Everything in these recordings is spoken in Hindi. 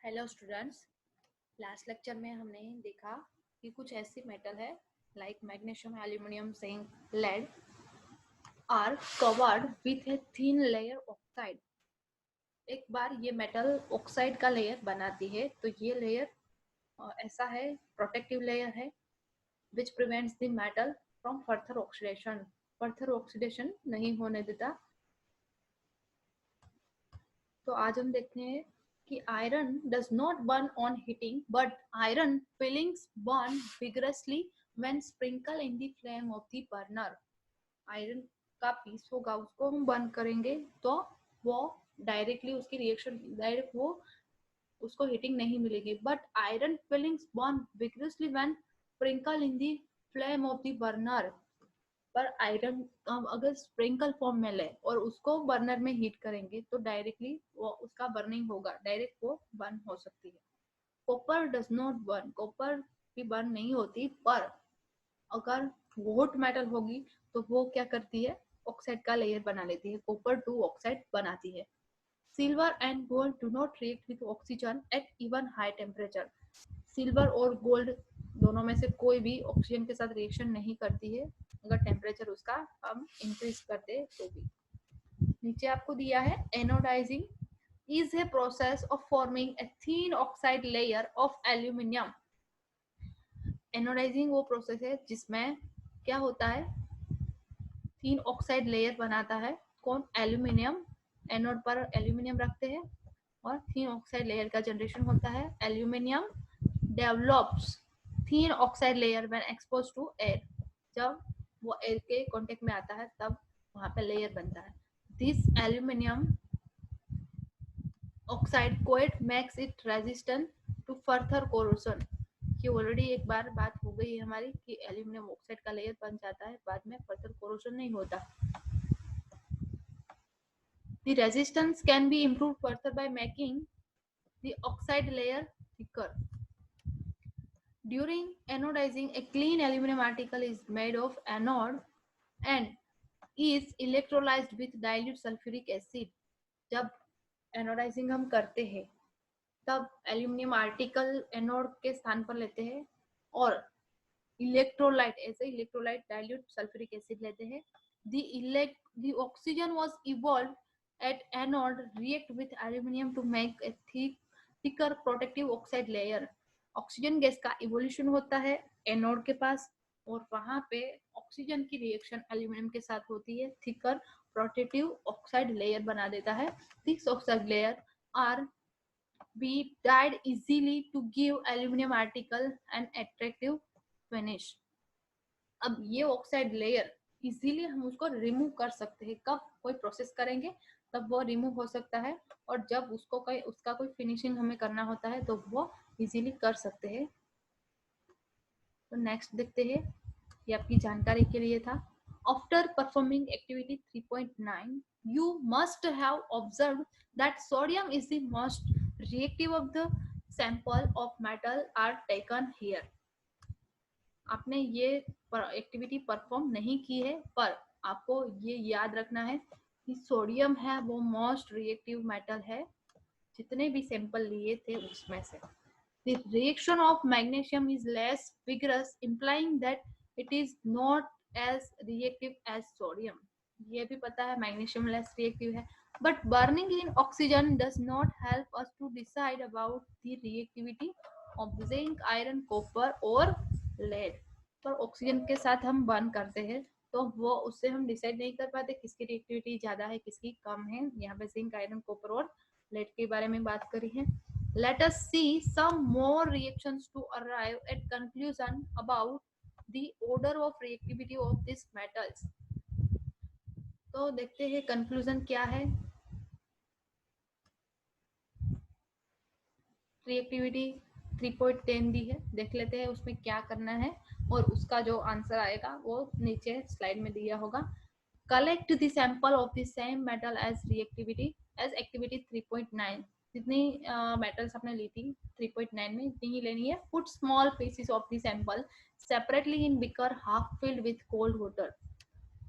हेलो स्टूडेंट्स, लास्ट लेक्चर में हमने देखा कि कुछ ऐसी मेटल है like magnesium, aluminium, zinc, lead are covered with a thin layer oxide. एक बार ये मेटल ऑक्साइड का लेयर बनाती है तो ये लेयर ऐसा है, प्रोटेक्टिव लेयर है which prevents the metal from further oxidation. Further oxidation नहीं होने देता। तो आज हम देखते हैं कि iron does not burn on heating but iron filings burn vigorously when sprinkle in the flame of the burner. Iron का पीस होगा, उसको हम बर्न करेंगे तो वो डायरेक्टली उसकी रिएक्शन डायरेक्ट वो उसको हीटिंग नहीं मिलेगी। But iron filings burn vigorously when sprinkle in the flame of the burner. पर आयरन हम अगर स्प्रिंकल फॉर्म में ले और उसको बर्नर में हीट करेंगे तो डायरेक्टली वो उसका बर्निंग होगा, डायरेक्ट वो बर्न हो सकती है। Copper does not burn, copper भी बर्न नहीं होती, पर अगर हॉट मेटल होगी तो वो क्या करती है, ऑक्साइड का लेयर बना लेती है, कॉपर टू ऑक्साइड बनाती है। Silver and gold do not react with oxygen at even high temperature. Silver और गोल्ड दोनों में से कोई भी ऑक्सीजन के साथ रिएक्शन नहीं करती है अगर टेम्परेचर उसका हम इंक्रीज करते तो भी। नीचे आपको दिया है anodising is a process of forming a thin oxide layer of aluminium. Anodising वो प्रोसेस है जिसमें क्या होता है, थीन ऑक्साइड लेयर बनाता है कौन, एल्यूमिनियम। एनोड पर एल्यूमिनियम रखते हैं और थीन ऑक्साइड लेयर का जनरेशन होता है। Aluminium develops thin oxide layer when exposed to air. जब वो एयर के कांटेक्ट में आता है तब वहां पे लेयर बनता है। This aluminium oxide coat makes it resistant to further corrosion. ये ऑलरेडी एक बार बात हो गई है हमारी कि एल्यूमिनियम ऑक्साइड का लेयर बन जाता है, बाद में फर्दर कोरोजन नहीं होता। The resistance can be improved further by making the oxide layer thicker. During anodizing, a clean aluminum article is made of anode and is electrolyzed with dilute sulfuric acid. जब एनोडाइजिंग हम करते हैं तब एल्यूमिनियम आर्टिकल एनोड के स्थान पर लेते हैं और इलेक्ट्रोलाइट ऐसे इलेक्ट्रोलाइट डाइल्यूट सल्फ्यूरिक एसिड लेते हैं। The oxygen was evolved at anode react with aluminum to make a thicker protective oxide layer. Oxygen gas का इवोल्यूशन होता है एनोड के पास और वहां पे ऑक्सीजन की रिएक्शन एल्यूमिनियम के साथ होती है, थिकर प्रोटेक्टिव ऑक्साइड लेयर बना देता है। This oxide layer are be dyed easily to give aluminum article an attractive finish. अब ये ऑक्साइड लेयर इजीली हम उसको रिमूव कर सकते हैं, कब कोई प्रोसेस करेंगे तब वो रिमूव हो सकता है, और जब उसको कोई उसका कोई फिनिशिंग हमें करना होता है तो वो इजीली कर सकते हैं। तो नेक्स्ट देखते हैं, ये आपकी जानकारी के लिए था। After performing activity 3.9 you must have observed that sodium is the most reactive of the sample of metal are taken here. आपने ये एक्टिविटी परफॉर्म नहीं की है, पर आपको ये याद रखना है कि सोडियम है वो मोस्ट रिएक्टिव मेटल है जितने भी सैंपल लिए थे उसमें से। The reaction of magnesium is less vigorous, implying that it is not as reactive as sodium. ये भी पता है मैग्नीशियम लेस रिएक्टिव है, but burning in oxygen does not help us to decide about the reactivity of zinc, iron, copper और lead. पर ऑक्सीजन के साथ हम बर्न करते हैं तो वो उससे हम डिसाइड नहीं कर पाते किसकी रिएक्टिविटी ज्यादा है किसकी कम है। यहाँ पे जिंक, आयरन, कॉपर और लेड के बारे में बात करी है। Let us see some more reactions to arrive at conclusion about the order of reactivity of these metals. तो देखते हैं कंक्लूजन क्या है। रिएक्टिविटी 3.10 दी है, देख लेते हैं उसमें क्या करना है और उसका जो आंसर आएगा वो नीचे स्लाइड में दिया होगा। Collect the sample of the same metal as reactivity as activity 3.9। जितनी मेटल्स आपने ली थी 3.9 में इतनी ही लेनी है। Put small pieces of the sample separately in beaker half filled with cold water.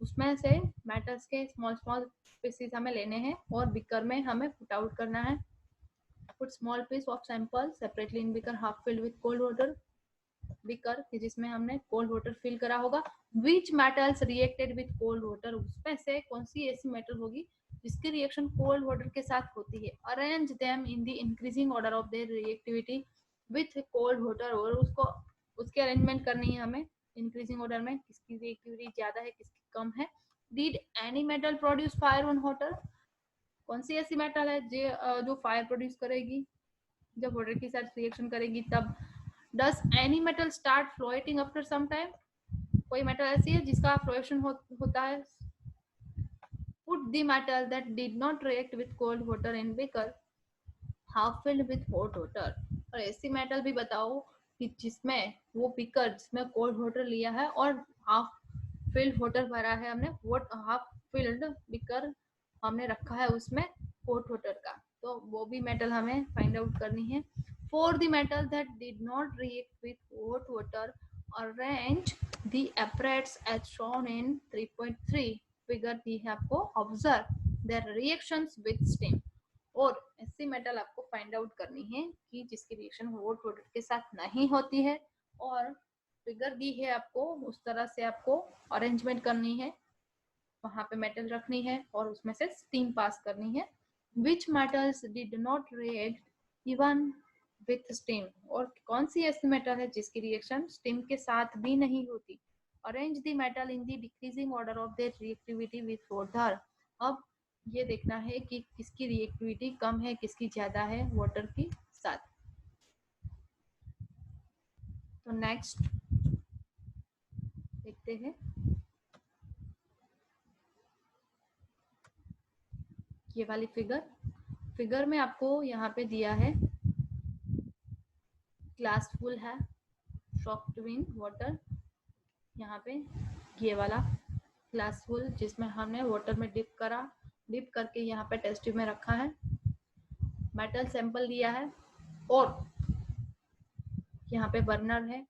उसमें से मेटल्स के स्मॉल स्मॉल पीसेस हमें लेने हैं और बिकर में हमें पुट आउट करना है। Put small piece of sample separately in beaker half filled with cold water. Beaker जिसमें हमने कोल्ड वाटर फिल करा होगा. Which metals reacted with cold water, उसमें से कौन सी ऐसी मेटल होगी जिसकी रिएक्शन कोल्ड वाटर के साथ होती है. Arrange them in the increasing order of their reactivity with cold water, और उसको उसकी अरेंजमेंट करनी है हमें इंक्रीजिंग ऑर्डर में, किसकी रिएक्टिविटी ज्यादा है किसकी कम है. Did any metal produce fire on water, कौन सी ऐसी मेटल है जो फायर प्रोड्यूस करेगी जब वाटर के साथ रिएक्शन करेगी तब. Does any metal start floating after some time, कोई मेटल ऐसी है जिसका फ्लोएशन होता है. Put the metal that did not react with cold water in beaker half filled with hot water, और ऐसी मेटल भी बताओ कि जिसमें वो बीकर जिसमें कोल्ड वाटर लिया है और हाफ फिल्ड वाटर भरा है हमने, हाफ फिल्ड बीकर हमने रखा है उसमें हॉट वाटर का, तो वो भी मेटल हमें फाइंड आउट करनी है. For the metal that did not react with hot water, arrange the apparatus as shown in 3.3 figure दी है आपको. Observe their reactions with steam, और ऐसी मेटल आपको फाइंड आउट करनी है कि जिसकी रिएक्शन हॉट वाटर के साथ नहीं होती है, और फिगर दी है आपको उस तरह से आपको अरेंजमेंट करनी है, वहां पे मेटल रखनी है और उसमें से स्टीम पास करनी है. Which metals did not react even with steam, और कौन सी ऐसी मेटल है जिसकी रिएक्शन स्टीम के साथ भी नहीं होती. Arrange the metal in the decreasing order of their reactivity with water, अब ये देखना है कि किसकी रिएक्टिविटी कम है किसकी ज्यादा है वाटर के साथ. तो नेक्स्ट देखते हैं, ये वाली फिगर में आपको यहाँ पे दिया है ग्लास फुल है सॉफ्ट विन वाटर, यहाँ पे ये वाला ग्लास फुल जिसमें हमने वाटर में डिप करके यहाँ पे टेस्ट ट्यूब में रखा है, मेटल सैंपल लिया है, और यहाँ पे बर्नर है,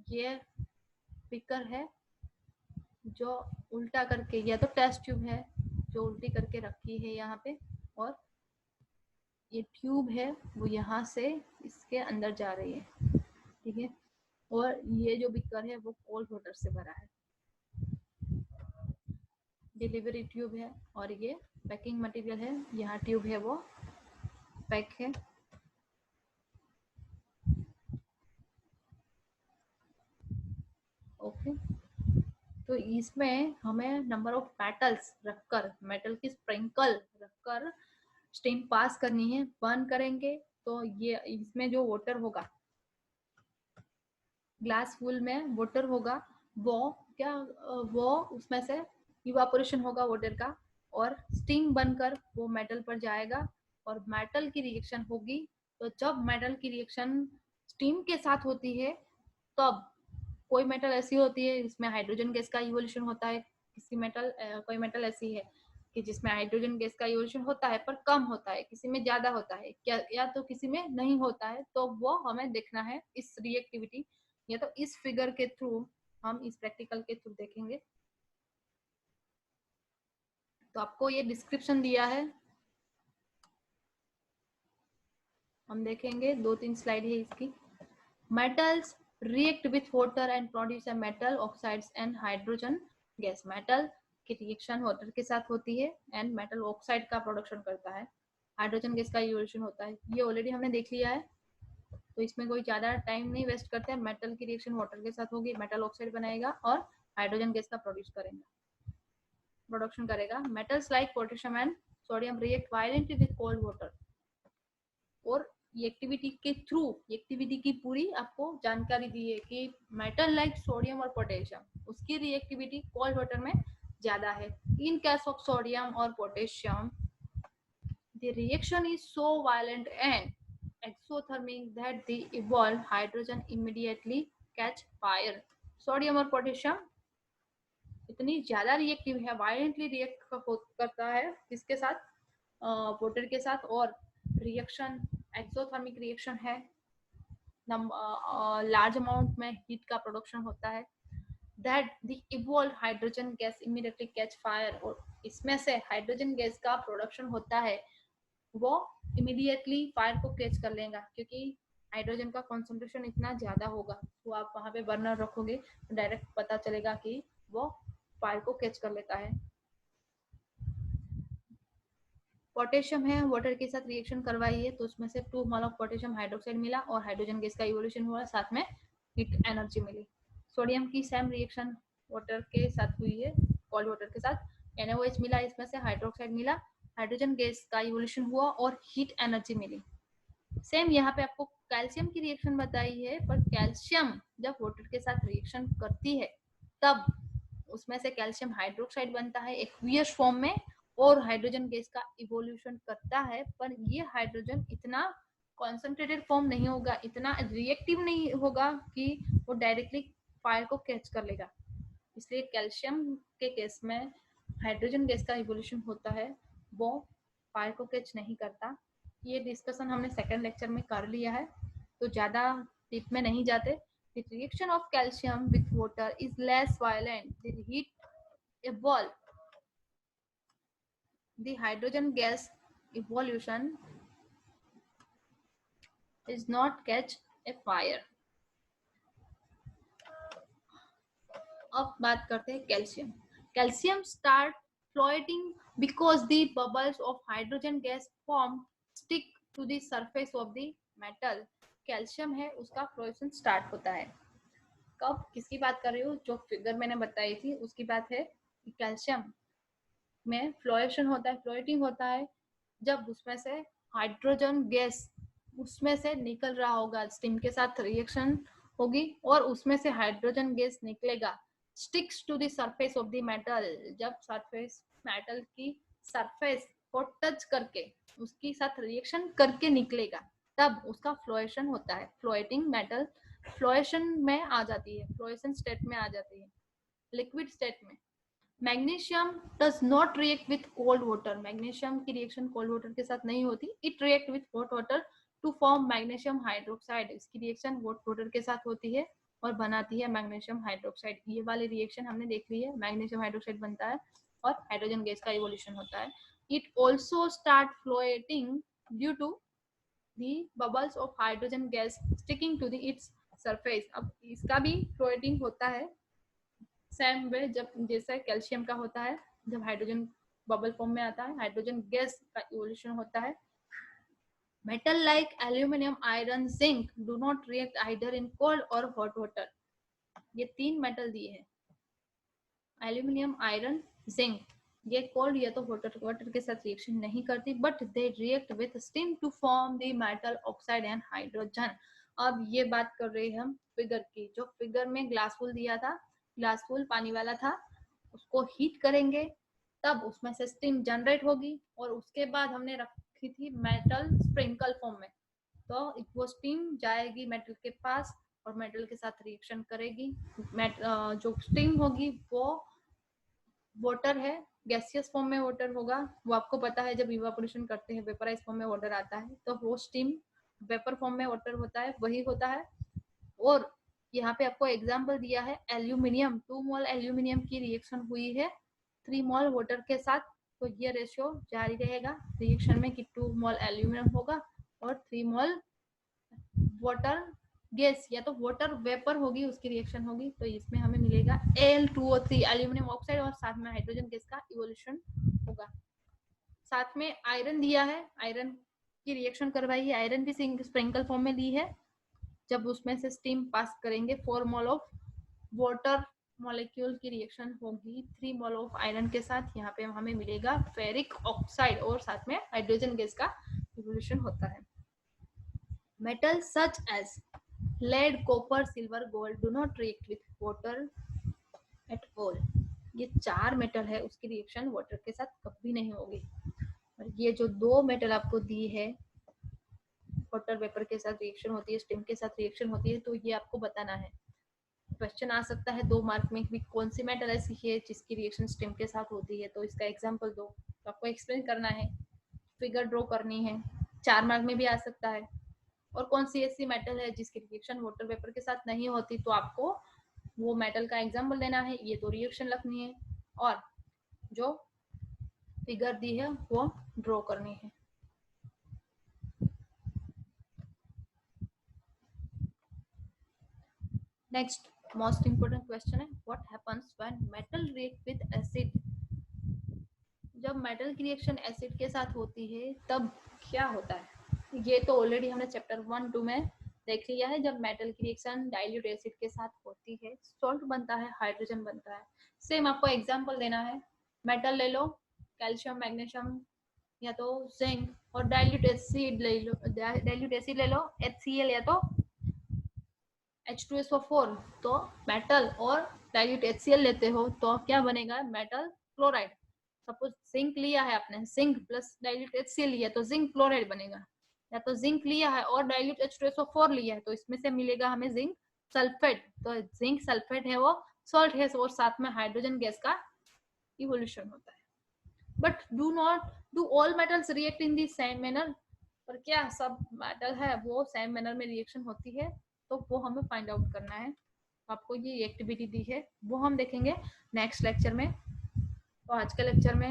ये बीकर है जो उल्टा करके, या तो टेस्ट ट्यूब है जो उल्टी करके रखी है यहाँ पे, और ये ट्यूब है वो यहाँ से इसके अंदर जा रही है, ठीक है. और ये जो बीकर है वो कोल्ड वाटर से भरा है, डिलीवरी ट्यूब है, और ये पैकिंग मटेरियल है, यहाँ ट्यूब है वो पैक है. ओके, तो इसमें हमें नंबर ऑफ मेटल्स रखकर, मेटल की स्प्रिंकल रखकर स्टीम पास करनी है. बर्न करेंगे तो ये इसमें जो वाटर होगा ग्लास फुल में वाटर होगा, वो उसमें से इवापोरेशन होगा वाटर का, और स्टीम बनकर वो मेटल पर जाएगा और मेटल की रिएक्शन होगी. तो जब मेटल की रिएक्शन स्टीम के साथ होती है तब कोई मेटल ऐसी होती है जिसमें हाइड्रोजन गैस का इवोल्यूशन होता है, कोई मेटल ऐसी है कि जिसमें हाइड्रोजन गैस का इवोल्यूशन होता है पर कम होता है, किसी में ज्यादा होता है क्या, या तो किसी में नहीं होता है. तो वो हमें देखना है इस रिएक्टिविटी, या तो इस फिगर के थ्रू, हम इस प्रैक्टिकल के थ्रू देखेंगे. तो आपको ये डिस्क्रिप्शन दिया है, हम देखेंगे 2-3 स्लाइड है इसकी. Metals react with water and produce a metal oxides and hydrogen gas. Metal की रिएक्शन वाटर के साथ होती है एंड मेटल ऑक्साइड का प्रोडक्शन करता है, हाइड्रोजन गैस का इवोल्यूशन होता है. ये ऑलरेडी हमने देख लिया है, तो इसमें कोई ज्यादा टाइम नहीं वेस्ट करते हैं. मेटल की रिएक्शन वाटर के साथ होगी, मेटल ऑक्साइड बनाएगा और हाइड्रोजन गैस का प्रोडक्शन करेगा. Metals like potassium and sodium react violently with cold water, और ये एक्टिविटी की पूरी आपको जानकारी दी है कि मेटल लाइक सोडियम और पोटेशियम उसकी रिएक्टिविटी कोल्ड वाटर में ज्यादा है. इन केस ऑफ सोडियम और potassium the reaction is so violent and exothermic that the evolved hydrogen immediately catch fire. Sodium और पोटेशियम इतनी ज्यादा रिएक्टिव है, वायलेंटली रिएक्ट करता है किसके साथ, वाटर के साथ, और रिएक्शन एक्सोथर्मिक रिएक्शन है, लार्ज अमाउंट में हीट का प्रोडक्शन होता है. That the evolve hydrogen gas immediately catch fire, और इसमें से हाइड्रोजन गैस का प्रोडक्शन होता है वो इमीडिएटली फायर को कैच कर लेगा, क्योंकि हाइड्रोजन का कॉन्सेंट्रेशन इतना ज्यादा होगा। तो आप वहां पे बर्नर रखोगे तो डायरेक्ट पता चलेगा कि वो फायर को कैच कर लेता है। पोटेशियम है, वाटर के साथ रिएक्शन करवाई है तो उसमें से 2 मोल ऑफ पोटेशियम हाइड्रोक्साइड मिला और हाइड्रोजन गैस का इवोल्यूशन हुआ, साथ में हीट एनर्जी मिली। सोडियम की सेम रिएक्शन वाटर के साथ हुई है, कोल्ड वाटर के साथ। NaOH मिला, इसमें से हाइड्रोक्साइड मिला, हाइड्रोजन गैस का इवोल्यूशन हुआ और हीट एनर्जी मिली। सेम यहाँ पे आपको कैल्शियम की रिएक्शन बताई है, पर कैल्शियम जब वाटर के साथ रिएक्शन करती है तब उसमें से कैल्शियम हाइड्रोक्साइड बनता है एक्वियस फॉर्म में और हाइड्रोजन गैस का इवोल्यूशन करता है। पर ये हाइड्रोजन इतना कॉन्सेंट्रेटेड फॉर्म नहीं होगा, इतना रिएक्टिव नहीं होगा कि वो डायरेक्टली फायर को कैच कर लेगा। इसलिए कैल्शियम के केस में हाइड्रोजन गैस का इवोल्यूशन होता है, वो फायर को कैच नहीं करता। ये डिस्कशन हमने सेकंड लेक्चर में कर लिया है, तो ज़्यादा डीप में नहीं जाते। The reaction of calcium with water is less violent. The heat evolve. The hydrogen gas evolution is not catch a fire. अब बात करते हैं calcium. Calcium start floating because the bubbles of hydrogen gas formed stick to the surface of the metal. Calcium है उसका फ्लोएशन स्टार्ट होता है। कब, किसकी बात कर रही हूँ? जो फिगर मैंने बताई थी उसकी बात है कि कैल्शियम में फ्लोएशन होता है, फ्लोटिंग होता है जब उसमें से हाइड्रोजन गैस उसमें से निकल रहा होगा, स्टीम के साथ रिएक्शन होगी और उसमें से हाइड्रोजन गैस निकलेगा, sticks to the surface of the metal. जब सरफेस मेटल की सरफेस को टच करके उसके साथ रिएक्शन करके निकलेगा तब उसका फ्लोएशन होता है। फ्लोटिंग मेटल फ्लोएशन में आ जाती है, फ्लोएशन स्टेट में आ जाती है, लिक्विड स्टेट में। Magnesium does not react with cold water. Magnesium की रिएक्शन कोल्ड वाटर के साथ नहीं होती, it react with hot water to form magnesium hydroxide. इसकी रिएक्शन हॉट वाटर के साथ होती है और बनाती है मैग्नीशियम हाइड्रोक्साइड। ये वाली रिएक्शन हमने देख ली है, मैग्नीशियम हाइड्रोक्साइड बनता है और हाइड्रोजन गैस का इवोल्यूशन होता है। It also start floating due to the bubbles of hydrogen gas sticking to the its surface। अब इसका भी फ्लोटिंग होता है सेम वे जब जैसे कैल्शियम का होता है, जब हाइड्रोजन बबल फॉर्म में आता है, हाइड्रोजन गैस का इवोल्यूशन होता है। Metal like aluminium, iron, zinc do not react either in cold और हॉट वाटर। ये 3 मेटल दिए हैं, एल्यूमिनियम, आयरन, जिंक। ये कोल्ड या तो वाटर के साथ रिएक्शन नहीं करती, but they react with steam to form the metal oxide and hydrogen. अब ये बात कर रहे हैं हम फिगर की। जो फिगर में ग्लास फुल दिया था, ग्लास फुल पानी वाला था, उसको हीट करेंगे तब उसमें से स्टीम जनरेट होगी और उसके बाद हमने रखी थी मेटल स्प्रिंकल फॉर्म में, तो वो स्टीम जाएगी मेटल के पास और मेटल के साथ रिएक्शन करेगी। जो स्टीम होगी वो वाटर है, गैसियस फॉर्म में वाटर होगा। वो आपको पता है जब इवापोरेशन करते हैं वेपराइज फॉर्म में वाटर आता है, तो वो स्टीम वेपर फॉर्म में वाटर होता है, वही होता है। और यहाँ पे आपको एग्जांपल दिया है एल्यूमिनियम, 2 मोल एल्यूमिनियम की रिएक्शन हुई है 3 मोल वाटर के साथ, तो ये रेशियो जारी रहेगा रिएक्शन में कि 2 मोल एल्यूमिनियम होगा और 3 मोल वाटर गैस या तो वाटर वेपर होगी, उसकी रिएक्शन होगी, तो इसमें हमें मिलेगा Al2O3 एल्यूमिनियम ऑक्साइड और साथ में हाइड्रोजन गैस का इवोल्यूशन होगा। साथ में आयरन दिया है, आयरन की रिएक्शन करवाई है, आयरन भी स्प्रिंकल फॉर्म में ली है। जब उसमें से स्टीम पास करेंगे 4 मोल ऑफ वाटर मॉलिक्यूल की रिएक्शन होगी 3 मोल ऑफ आयरन के साथ, यहाँ पे हमें मिलेगा फेरिक ऑक्साइड और साथ में हाइड्रोजन गैस का इवोल्यूशन होता है। Metals such as lead, copper, silver, gold do not react with water at all. ये 4 मेटल है, उसकी रिएक्शन वाटर के साथ कभी नहीं होगी। और ये जो 2 मेटल आपको दी है, वाटर वेपर के साथ रिएक्शन होती है, स्टीम के साथ रिएक्शन होती है, तो ये आपको बताना है। क्वेश्चन आ सकता है 2 मार्क में भी कौन सी मेटल ऐसी है जिसकी रिएक्शन स्टीम के साथ होती है, तो इसका एग्जांपल दो। तो आपको एक्सप्लेन करना है, फिगर ड्रॉ करनी है, 4 मार्क में भी आ सकता है। और कौन सी ऐसी मेटल है जिसकी रिएक्शन वाटर वेपर के साथ नहीं होती, तो आपको वो मेटल का एग्जांपल देना है, ये तो रिएक्शन लिखनी है और जो फिगर दी है वो ड्रॉ करनी है। नेक्स्ट मोस्ट इंपोर्टेंट क्वेश्चन है, what happens when metal react with acid. जब मेटल की रिएक्शन एसिड के साथ होती है तब क्या होता है। ये तो ऑलरेडी हमने चैप्टर 1-2 में देख लिया है। जब मेटल की रिएक्शन डाइल्यूट एसिड के साथ होती है, सॉल्ट बनता है, हाइड्रोजन बनता है। सेम आपको एग्जांपल देना है, मेटल ले लो, कैल्शियम, मैग्नीशियम या तो जिंक, और डाइल्यूट एसिड ले लो, HCl या तो H2SO4। तो मेटल और डाइल्यूट HCl लेते हो तो क्या बनेगा, मेटल क्लोराइड। सपोज जिंक लिया है आपने, जिंक प्लस डाइल्यूट HCl लिया तो जिंक क्लोराइड बनेगा। या तो जिंक लिया है और डाइल्यूट H2SO4 लिया है तो इसमें से मिलेगा हमें जिंक सल्फेट। तो जिंक सल्फेट है वो सॉल्ट है, और साथ में हाइड्रोजन गैस का इवोल्यूशन होता है। But do not do all metals react in the same manner. पर क्या सब मेटल है वो सेम मैनर में रिएक्शन होती है, तो वो हमें फाइंड आउट करना है। आपको ये एक्टिविटी दी है वो हम देखेंगे नेक्स्ट लेक्चर में। तो आज के लेक्चर में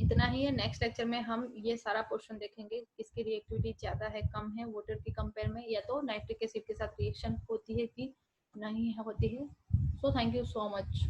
इतना ही है। नेक्स्ट लेक्चर में हम ये सारा पोर्शन देखेंगे, किसकी रिएक्टिविटी ज़्यादा है, कम है वाटर की कंपेयर में, या तो नाइट्रिक एसिड के साथ रिएक्शन होती है कि नहीं होती है। So thank you so much.